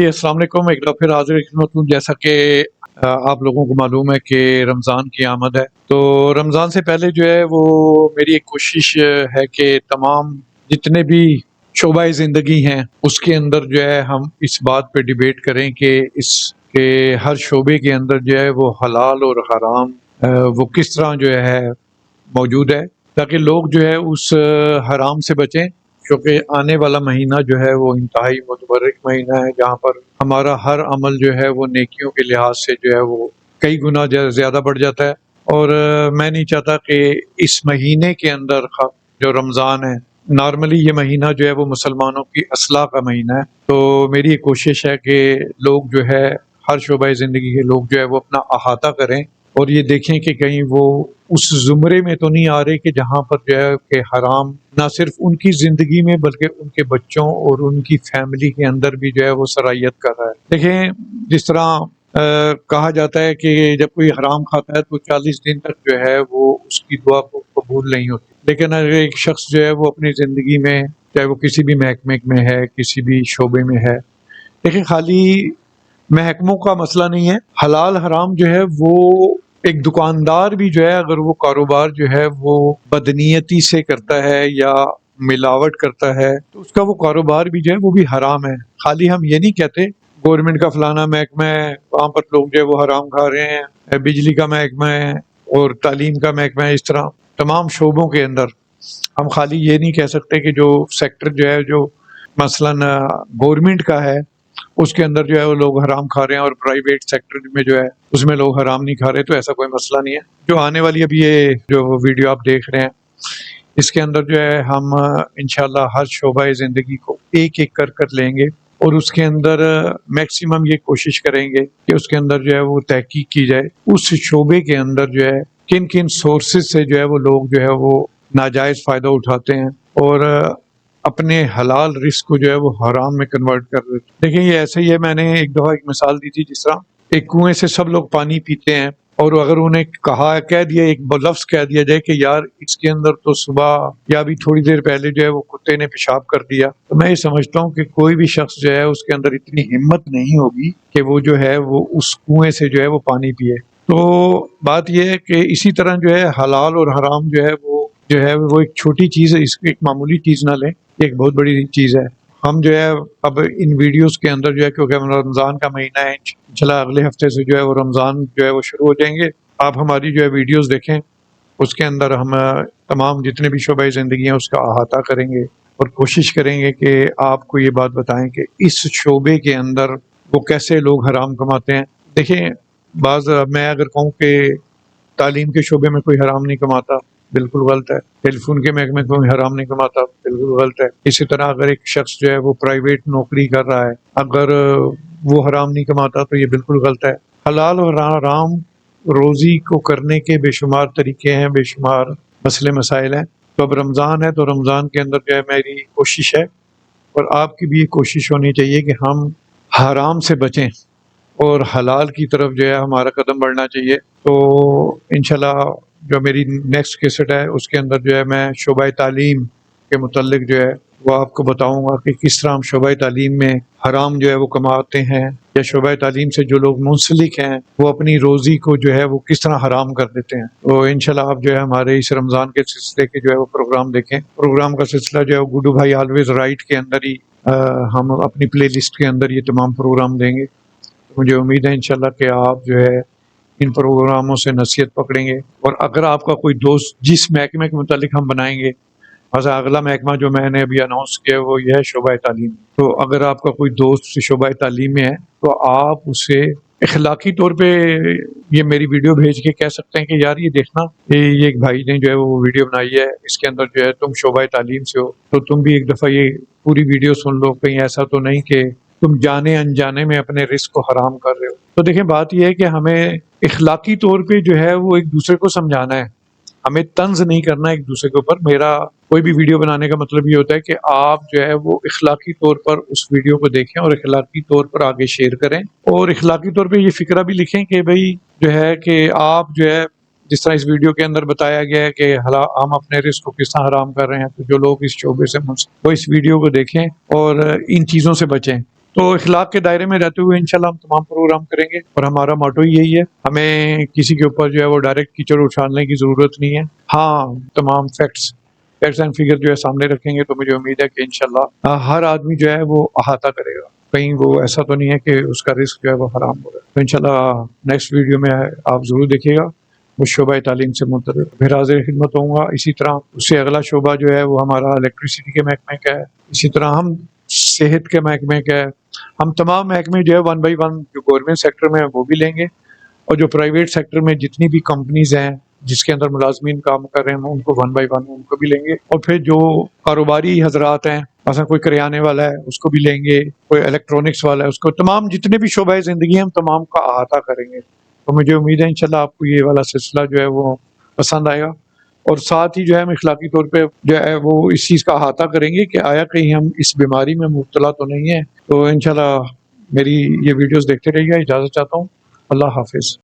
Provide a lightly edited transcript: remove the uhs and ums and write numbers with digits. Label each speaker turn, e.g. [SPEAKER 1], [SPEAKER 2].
[SPEAKER 1] जी, अस्सलाम वालेकुम। एक बार फिर हाज़िर खिदमत हूँ। जैसा कि आप लोगों को मालूम है कि रमज़ान की आमद है, तो रमज़ान से पहले जो है वो मेरी एक कोशिश है कि तमाम जितने भी शोबाए ज़िंदगी हैं, उसके अंदर जो है हम इस बात पे डिबेट करें कि इसके हर शोबे के अंदर जो है वो हलाल और हराम वो किस तरह जो है मौजूद है, ताकि लोग जो है उस हराम से बचें। क्योंकि आने वाला महीना जो है वो इंतहाई मुतबर्रिक महीना है, जहाँ पर हमारा हर अमल जो है वो नेकियों के लिहाज से जो है वो कई गुना ज़्यादा बढ़ जाता है। और मैं नहीं चाहता कि इस महीने के अंदर जो रमज़ान है, नॉर्मली ये महीना जो है वो मुसलमानों की असलाह का महीना है। तो मेरी एक कोशिश है कि लोग जो है हर शोबा ज़िंदगी के लोग जो है वो अपना अहाता करें और ये देखें कि कहीं वो उस ज़ुमरे में तो नहीं आ रहे कि जहाँ पर जो है कि हराम ना सिर्फ उनकी ज़िंदगी में बल्कि उनके बच्चों और उनकी फैमिली के अंदर भी जो है वो सराहियत कर रहा है। देखें, जिस तरह कहा जाता है कि जब कोई हराम खाता है तो 40 दिन तक जो है वो उसकी दुआ को कबूल नहीं होती। लेकिन अगर एक शख्स जो है वो अपनी ज़िंदगी में, चाहे वो किसी भी महकमे में है, किसी भी शोबे में है, देखिए खाली महकमों का मसला नहीं है, हलाल हराम जो है वो एक दुकानदार भी जो है अगर वो कारोबार जो है वो बदनीयती से करता है या मिलावट करता है तो उसका वो कारोबार भी जो है वो भी हराम है। खाली हम ये नहीं कहते गवर्नमेंट का फलाना महकमा है, वहाँ पर लोग जो है वो हराम खा रहे हैं, बिजली का महकमा है और तालीम का महकमा है, इस तरह तमाम शोबों के अंदर हम खाली ये नहीं कह सकते कि जो सेक्टर जो है जो मसलन गवर्नमेंट का है उसके अंदर जो है वो लोग हराम खा रहे हैं और प्राइवेट सेक्टर में जो है उसमें लोग हराम नहीं खा रहे, तो ऐसा कोई मसला नहीं है। जो आने वाली अभी ये जो वीडियो आप देख रहे हैं इसके अंदर जो है हम इंशाल्लाह हर शोबाए ज़िंदगी को एक-एक कर लेंगे और उसके अंदर मैक्सिमम ये कोशिश करेंगे कि उसके अंदर जो है वो तहकीक की जाए, उस शोबे के अंदर जो है किन-किन सोर्सेज़ से जो है वो लोग जो है वो नाजायज़ फ़ायदा उठाते हैं और अपने हलाल रिस्क को जो है वो हराम में कन्वर्ट कर देते हैं। देखिए ये ऐसे ही है, मैंने एक दफ़ा एक मिसाल दी थी, जिस तरह एक कुएँ से सब लोग पानी पीते हैं और अगर उन्हें कह दिया, एक लफ्ज़ कह दिया जाए कि यार इसके अंदर तो सुबह या अभी थोड़ी देर पहले जो है वो कुत्ते ने पेशाब कर दिया, तो मैं ये समझता हूँ कि कोई भी शख्स जो है उसके अंदर इतनी हिम्मत नहीं होगी कि वो जो है वो उस कुएँ से जो है वो पानी पिए। तो बात ये है कि इसी तरह जो है हलाल और हराम जो है वो एक छोटी चीज़ है, इसको एक मामूली चीज़ ना लें, ये एक बहुत बड़ी चीज़ है। हम जो है अब इन वीडियोज़ के अंदर जो है, क्योंकि अब रमज़ान का महीना है, इंशाल्लाह अगले हफ्ते से जो है वो रमज़ान जो है वो शुरू हो जाएँगे। आप हमारी जो है वीडियोज़ देखें, उसके अंदर हम तमाम जितने भी शोबाए ज़िंदगी हैं उसका अहाता करेंगे और कोशिश करेंगे कि आपको ये बात बताएँ कि इस शोबे के अंदर वो कैसे लोग हराम कमाते हैं। देखिए, मैं अगर कहूँ कि तालीम के शोबे में कोई हराम नहीं कमाता, बिल्कुल गलत है। टेलीफ़ोन के महकमे में कोई हराम नहीं कमाता, बिल्कुल गलत है। इसी तरह अगर एक शख्स जो है वो प्राइवेट नौकरी कर रहा है, अगर वो हराम नहीं कमाता तो ये बिल्कुल गलत है। हलाल और हराम रोज़ी को करने के बेशुमार तरीके हैं, बेशुमार मसले मसाइल हैं। तो अब रमज़ान है, तो रमज़ान के अंदर जो है मेरी कोशिश है और आपकी भी ये कोशिश होनी चाहिए कि हम हराम से बचें और हलाल की तरफ जो है हमारा कदम बढ़ना चाहिए। तो इंशाल्लाह जो मेरी नेक्स्ट कैसेट है उसके अंदर जो है मैं शोबाए तालीम के मुतल्लिक जो है वो आपको बताऊँगा कि किस तरह हम शोबाए तालीम में हराम जो है वो कमाते हैं, या शोबाए तालीम से जो लोग मुंसलिक हैं वो अपनी रोज़ी को जो है वो किस तरह हराम कर देते हैं। तो इंशाल्लाह आप जो है हमारे इस रमज़ान के सिलसिले के जो है वो प्रोग्राम देखें। प्रोग्राम का सिलसिला जो है गुड्डू भाई ऑलवेज़ राइट के अंदर ही हम अपनी प्लेलिस्ट के अंदर ये तमाम प्रोग्राम देंगे। मुझे उम्मीद है इंशाल्लाह कि आप जो है इन प्रोग्रामों से नसीहत पकड़ेंगे और अगर आपका कोई दोस्त जिस महकमे के मुतालिक हम बनाएँगे, अच्छा अगला महकमा जो मैंने अभी अनाउंस किया है वो ये है शोबाए तालीम। तो अगर आपका कोई दोस्त शोबाए तालीम में है तो आप उसे इखलाकी तौर पे ये मेरी वीडियो भेज के कह सकते हैं कि यार ये देखना, ये एक भाई ने जो है वो वीडियो बनाई है, इसके अंदर जो है तुम शोबाए तालीम से हो, तो तुम भी एक दफ़ा ये पूरी वीडियो सुन लो, कहीं ऐसा तो नहीं कि तुम जाने अनजाने में अपने रिस्क को हराम कर रहे हो। तो देखिए बात ये है कि हमें इखलाकी तौर पे जो है वो एक दूसरे को समझाना है, हमें तंज़ नहीं करना एक दूसरे के ऊपर। मेरा कोई भी वीडियो बनाने का मतलब ये होता है कि आप जो है वो इखलाकी तौर पर उस वीडियो को देखें और इखलाकी तौर पर आगे शेयर करें और इखलाकी तौर पे ये फ़िक्रा भी लिखें कि भई जो है कि आप जो है जिस तरह इस वीडियो के अंदर बताया गया है कि हम अपने रिस्क को किस तरह हराम कर रहे हैं, तो जो लोग इस शोबे से वो इस वीडियो को देखें और इन चीज़ों से बचें। तो इखलाक के दायरे में रहते हुए इंशाल्लाह हम तमाम प्रोग्राम करेंगे और हमारा मोटो ही यही है, हमें किसी के ऊपर जो है वो डायरेक्ट कीचड़ उछालने की ज़रूरत नहीं है। हाँ, तमाम फैक्ट्स एंड फिगर जो है सामने रखेंगे तो मुझे उम्मीद है कि इंशाल्लाह हर आदमी जो है वो अहाता करेगा। कहीं वो ऐसा तो नहीं है कि उसका रिस्क जो है वो हराम हो रहा है। तो इंशाल्लाह नेक्स्ट वीडियो में आप ज़रूर देखिएगा। वो शोबा तालीम से मुतल्लिक़ फिर हाज़िर खिदमत होऊँगा। इसी तरह उससे अगला शोबा जो है वो हमारा इलेक्ट्रिसिटी के महकमे का है। इसी तरह हम सेहत के महकमे का है। हम तमाम महकमे जो है वन बाई वन जो गवर्नमेंट सेक्टर में है वो भी लेंगे और जो प्राइवेट सेक्टर में जितनी भी कंपनीज़ हैं जिसके अंदर मुलाज़मीन काम कर रहे हैं हम उनको वन बाई वन उनको भी लेंगे और फिर जो कारोबारी हज़रात हैं ऐसा कोई करियाने वाला है उसको भी लेंगे, कोई इलेक्ट्रॉनिक्स वाला है उसको, तमाम जितने भी शोबाए ज़िंदगी हैं हम तमाम का अहाता करेंगे। तो मुझे उम्मीद है इंशाल्लाह आपको ये वाला सिलसिला जो है वो पसंद आएगा और साथ ही जो है हम इखलाकी तौर पे जो है वो इस चीज़ का अहाता करेंगे कि आया कहीं हम इस बीमारी में मुब्तला तो नहीं है। तो इंशाल्लाह मेरी ये वीडियोज़ देखते रहिएगा। इजाज़त चाहता हूँ। अल्लाह हाफ़िज़।